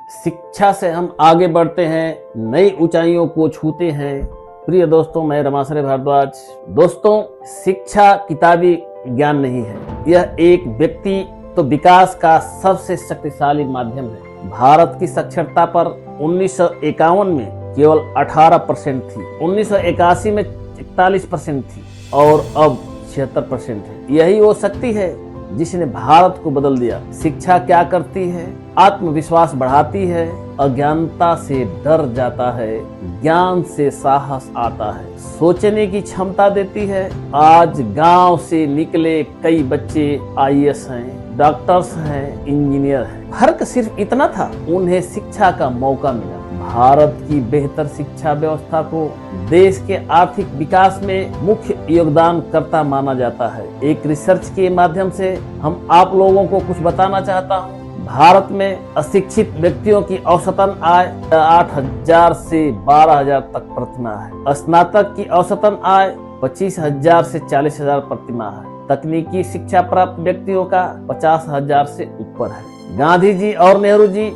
शिक्षा से हम आगे बढ़ते हैं, नई ऊंचाइयों को छूते हैं। प्रिय दोस्तों, मैं रमाश्रय भारद्वाज। दोस्तों, शिक्षा किताबी ज्ञान नहीं है, यह एक व्यक्ति तो विकास का सबसे शक्तिशाली माध्यम है। भारत की साक्षरता पर 1951 में केवल 18% थी, 1981 में 41% थी और अब 76% है। यही वो शक्ति है जिसने भारत को बदल दिया। शिक्षा क्या करती है? आत्मविश्वास बढ़ाती है, अज्ञानता से डर जाता है, ज्ञान से साहस आता है, सोचने की क्षमता देती है। आज गांव से निकले कई बच्चे IAS हैं, डॉक्टर्स हैं, इंजीनियर हैं। फर्क सिर्फ इतना था, उन्हें शिक्षा का मौका मिला। भारत की बेहतर शिक्षा व्यवस्था को देश के आर्थिक विकास में मुख्य योगदानकर्ता माना जाता है। एक रिसर्च के माध्यम से हम आप लोगों को कुछ बताना चाहता हूँ। भारत में अशिक्षित व्यक्तियों की औसतन आय 8,000 से 12,000 तक प्रतिमाह है। स्नातक की औसतन आय 25,000 से 40,000 प्रतिमाह है। तकनीकी शिक्षा प्राप्त व्यक्तियों का 50,000 से ऊपर है। गांधी जी और नेहरू जी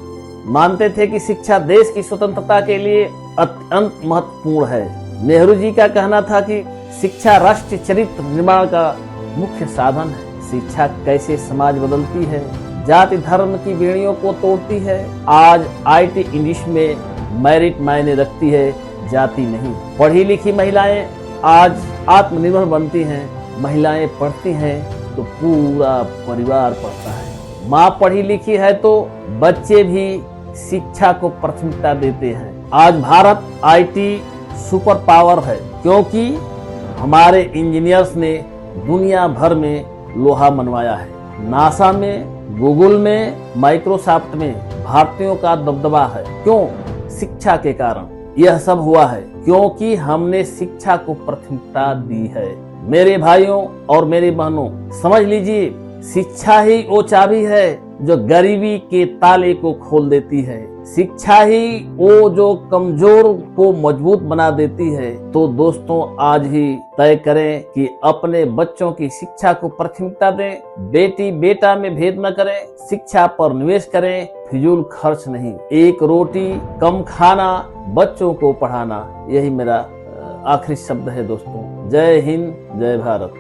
मानते थे कि शिक्षा देश की स्वतंत्रता के लिए अत्यंत महत्वपूर्ण है। नेहरू जी का कहना था कि शिक्षा राष्ट्रीय चरित्र निर्माण का मुख्य साधन है। शिक्षा कैसे समाज बदलती है, जाति धर्म की बेड़ियों को तोड़ती है। आज IT इंडस्ट्री में मेरिट मायने रखती है, जाति नहीं। पढ़ी लिखी महिलाएं आज आत्मनिर्भर बनती हैं। महिलाएं पढ़ती हैं तो पूरा परिवार पढ़ता है। माँ पढ़ी लिखी है तो बच्चे भी शिक्षा को प्राथमिकता देते हैं। आज भारत IT सुपर पावर है क्योंकि हमारे इंजीनियर्स ने दुनिया भर में लोहा मनवाया है। नासा में, गूगल में, माइक्रोसॉफ्ट में भारतीयों का दबदबा है। क्यों? शिक्षा के कारण यह सब हुआ है, क्योंकि हमने शिक्षा को प्राथमिकता दी है। मेरे भाइयों और मेरी बहनों, समझ लीजिए, शिक्षा ही वो चाबी है जो गरीबी के ताले को खोल देती है। शिक्षा ही वो जो कमजोर को मजबूत बना देती है। तो दोस्तों, आज ही तय करें कि अपने बच्चों की शिक्षा को प्राथमिकता दें। बेटी बेटा में भेद न करें, शिक्षा पर निवेश करें, फिजूल खर्च नहीं। एक रोटी कम खाना, बच्चों को पढ़ाना, यही मेरा आखिरी शब्द है दोस्तों। जय हिंद, जय भारत।